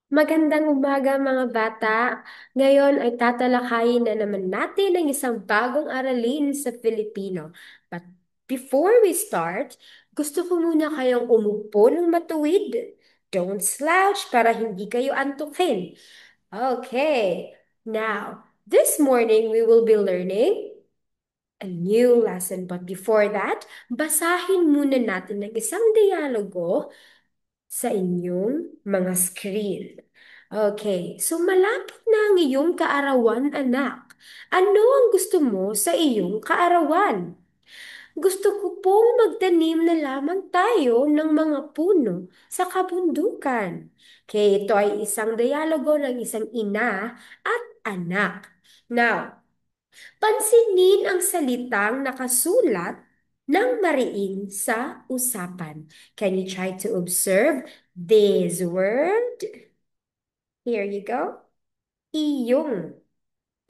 Magandang umaga mga bata. Ngayon ay tatalakayin na naman natin ang isang bagong aralin sa Filipino. But before we start, gusto ko muna kayong umupo ng matuwid. Don't slouch para hindi kayo antukin. Okay. Now, this morning we will be learning a new lesson. But before that, basahin muna natin ng isang dialogo sa inyong mga screen. Okay, so malapit na ang iyong kaarawan, anak. Ano ang gusto mo sa iyong kaarawan? Gusto ko pong magtanim na lamang tayo ng mga puno sa kabundukan. Okay, ito ay isang dialogo ng isang ina at anak. Now, pansinin ang salitang nakasulat ng mariin sa usapan. Can you try to observe this word? Here you go. Iyong.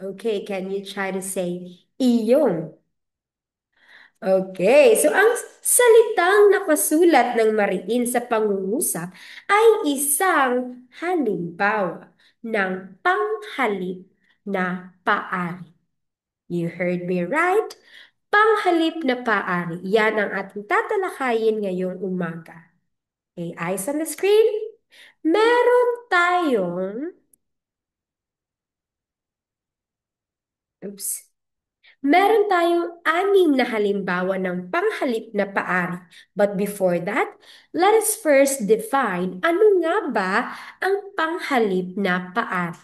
Okay, can you try to say iyong? Okay, so ang salitang nakasulat ng mariin sa pangungusap ay isang halimbawa ng panghalip na paari. You heard me right? Panghalip na paari. Yan ang ating tatalakayin ngayong umaga. Okay, eyes on the screen. Meron tayong, oops, meron tayong anim na halimbawa ng panghalip na paari. But before that, let us first define ano nga ba ang panghalip na paari.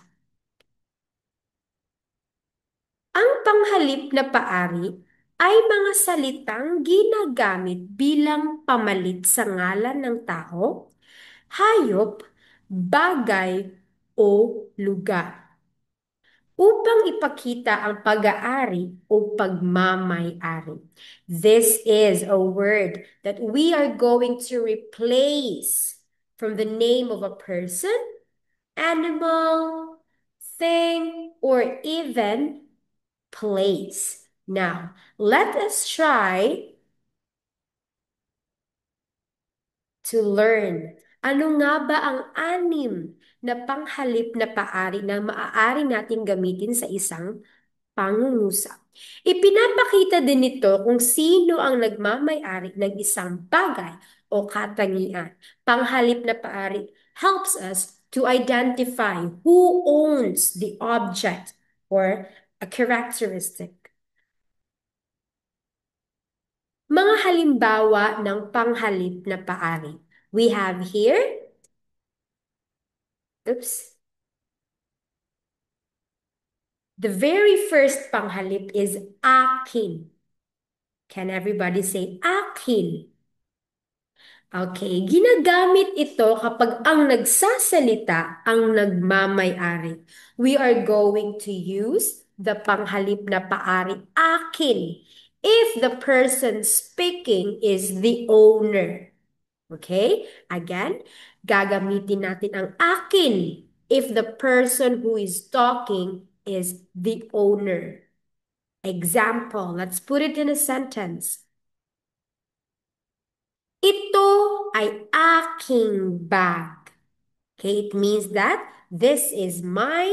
Ang panghalip na paari ay mga salitang ginagamit bilang pamalit sa ngalan ng tao, hayop, bagay, o lugar upang ipakita ang pag-aari o pagmamay-ari. This is a word that we are going to replace from the name of a person, animal, thing, or even place. Now, let us try to learn. Ano nga ba ang anim na panghalip na paari na maaari natin gamitin sa isang pangungusap? Ipinapakita din nito kung sino ang nagmamay-ari ng isang bagay o katangian. Panghalip na paari helps us to identify who owns the object or a characteristic. Mga halimbawa ng panghalip na paari. We have here, oops, the very first panghalip is akin. Can everybody say akin? Okay, ginagamit ito kapag ang nagsasalita ang nagmamay-ari. We are going to use the panghalip na paari akin if the person speaking is the owner. Okay? Again, gagamitin natin ang akin if the person who is talking is the owner. Example, let's put it in a sentence. Ito ay aking bag. Okay, it means that this is my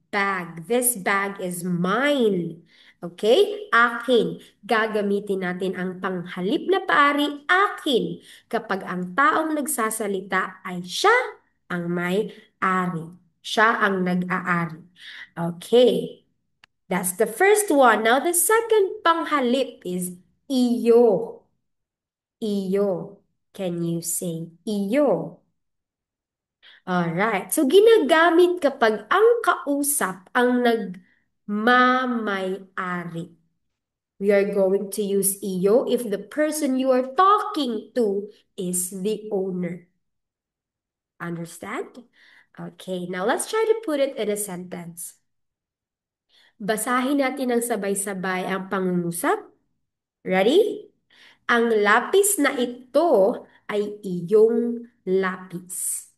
bag. This bag is mine. Okay? Akin. Gagamitin natin ang panghalip na paari, akin, kapag ang taong nagsasalita ay siya ang may-ari. Siya ang nag-aari. Okay. That's the first one. Now, the second panghalip is iyo. Iyo. Can you say iyo? Alright. So, ginagamit kapag ang kausap ang nagmamay-ari. We are going to use iyo if the person you are talking to is the owner. Understand? Okay, now let's try to put it in a sentence. Basahin natin ng sabay-sabay ang pangungusap. Ready? Ang lapis na ito ay iyong lapis.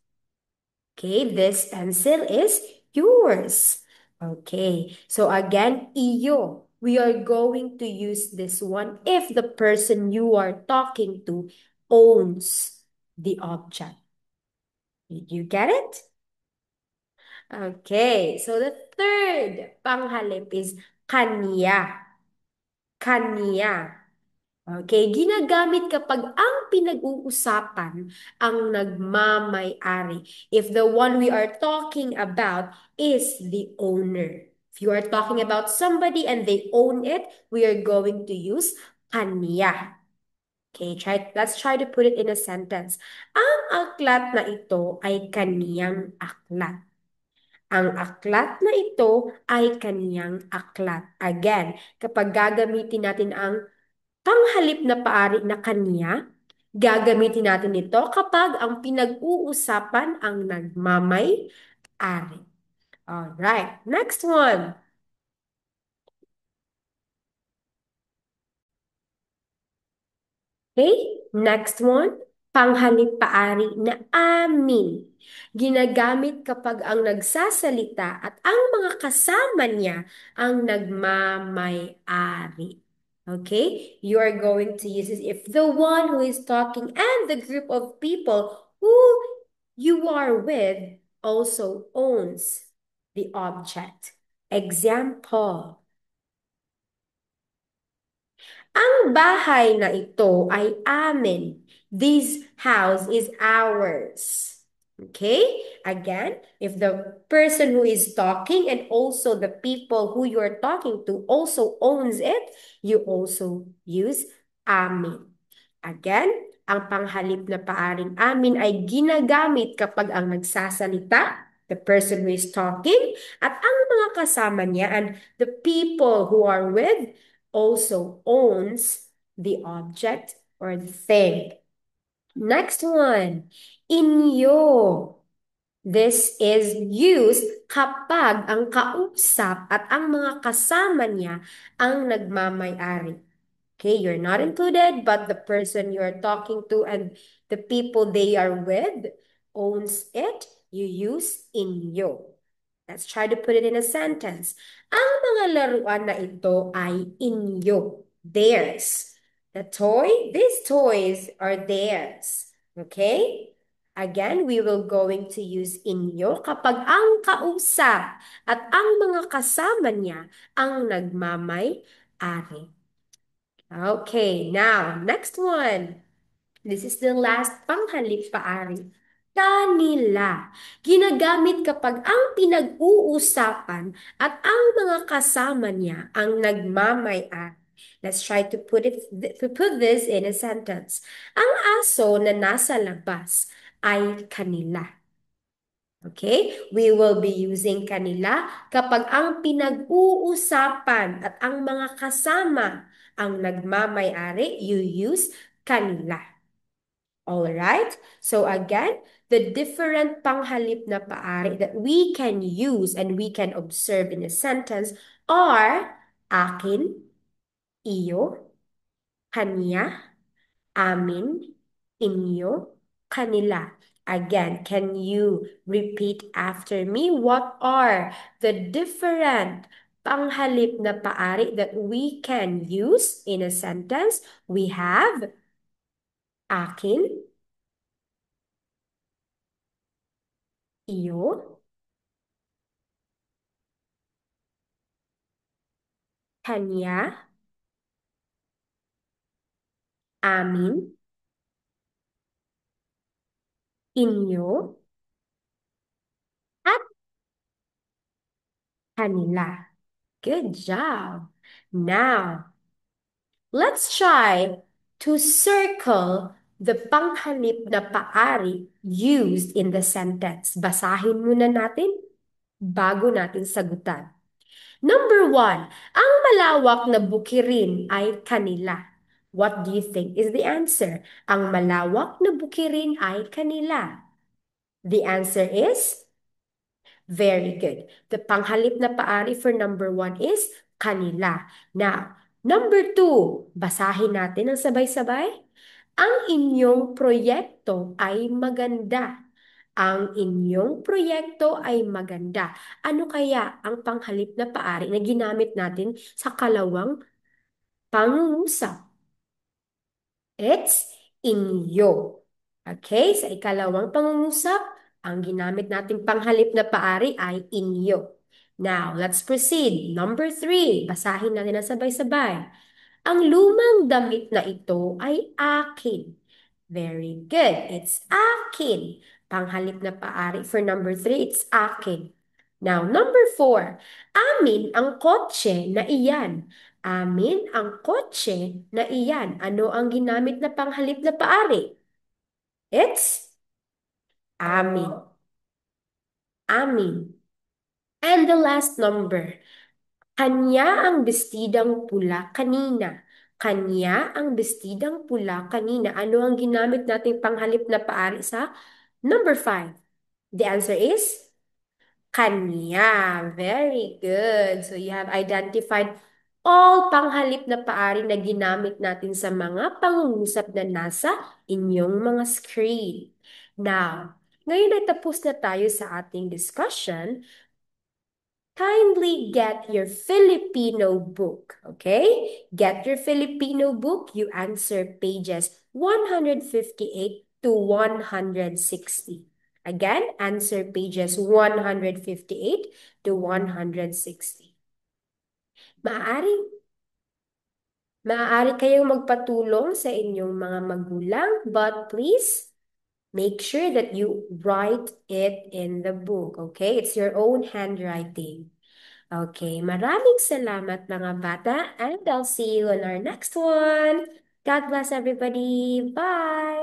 Okay, this pencil is yours. Okay, so again, iyo. We are going to use this one if the person you are talking to owns the object. Did you get it? Okay, so the third panghalip is kanya. Kanya. Okay, ginagamit kapag ang pinag-uusapan ang nagmamay-ari. If the one we are talking about is the owner. If you are talking about somebody and they own it, we are going to use kanya. Okay, let's try to put it in a sentence. Ang aklat na ito ay kaniyang aklat. Ang aklat na ito ay kaniyang aklat. Again, kapag gagamitin natin ang panghalip na paari na kanya, gagamitin natin ito kapag ang pinag-uusapan ang nagmamay-ari. Alright, next one. Okay, next one. Panghalip paari na amin. Ginagamit kapag ang nagsasalita at ang mga kasama niya ang nagmamay-ari. Okay, you are going to use it if the one who is talking and the group of people who you are with also owns the object. Example. Ang bahay na ito ay amin. This house is ours. Okay? Again, if the person who is talking and also the people who you're talking to also owns it, you also use amin. Again, ang panghalip na paaring amin ay ginagamit kapag ang nagsasalita, the person who is talking, at ang mga kasama niya and the people who are with also owns the object or the thing. Next one, inyo. This is used kapag ang kausap at ang mga kasama niya ang nagmamay-ari. Okay, you're not included, but the person you're talking to and the people they are with owns it. You use inyo. Let's try to put it in a sentence. Ang mga laruan na ito ay inyo. Theirs. These toys are theirs. Okay? Again, we will going to use inyo kapag ang kausap at ang mga kasama niya ang nagmamay-ari. Okay, now, next one. This is the last panghalip paari. Kanila. Ginagamit kapag ang pinag-uusapan at ang mga kasama niya ang nagmamay-ari. Let's try to put this in a sentence. Ang aso na nasa labas ay kanila. Okay? We will be using kanila kapag ang pinag-uusapan at ang mga kasama ang nagmamay-ari, you use kanila. All right? So again, the different panghalip na paari that we can use and we can observe in a sentence are akin, iyo, kanya, amin, inyo, kanila. Again, can you repeat after me? What are the different panghalip na paari that we can use in a sentence? We have akin, iyo, kanya, amin, inyo, at kanila. Good job. Now, let's try to circle the panghalip na paari used in the sentence. Basahin muna natin bago natin sagutan. Number one, ang malawak na bukirin ay kanila. What do you think is the answer? Ang malawak na bukirin ay kanila. The answer is very good. The panghalip na paari for number one is kanila. Now, number two, basahin natin ang sabay-sabay. Ang inyong proyekto ay maganda. Ang inyong proyekto ay maganda. Ano kaya ang panghalip na paari na ginamit natin sa kalawang pangungusap? It's inyo. Okay, sa ikalawang pangungusap, Ang ginamit nating panghalip na paari ay inyo. Now, let's proceed. Number three, basahin natin na sabay-sabay. Ang lumang damit na ito ay akin. Very good. It's akin. Panghalip na paari for number three, it's akin. Now, number four, amin ang kotse na iyan. Amin ang kotse na iyan. Ano ang ginamit na panghalip na paari? It's amin. Amin. And the last number, kanya ang bestidang pula kanina. Kanya ang bestidang pula kanina. Ano ang ginamit nating panghalip na paari sa number five? The answer is kanya. Very good. So you have identified all panghalip na paari na ginamit natin sa mga pangungusap na nasa inyong mga screen. Now, ngayon ay tapos na tayo sa ating discussion. Kindly get your Filipino book, okay? Get your Filipino book. You answer pages 158 to 160. Again, answer pages 158 to 160. Maaari, maaari kayong magpatulong sa inyong mga magulang, but please make sure that you write it in the book, okay? It's your own handwriting. Okay, maraming salamat mga bata and I'll see you on our next one. God bless everybody. Bye!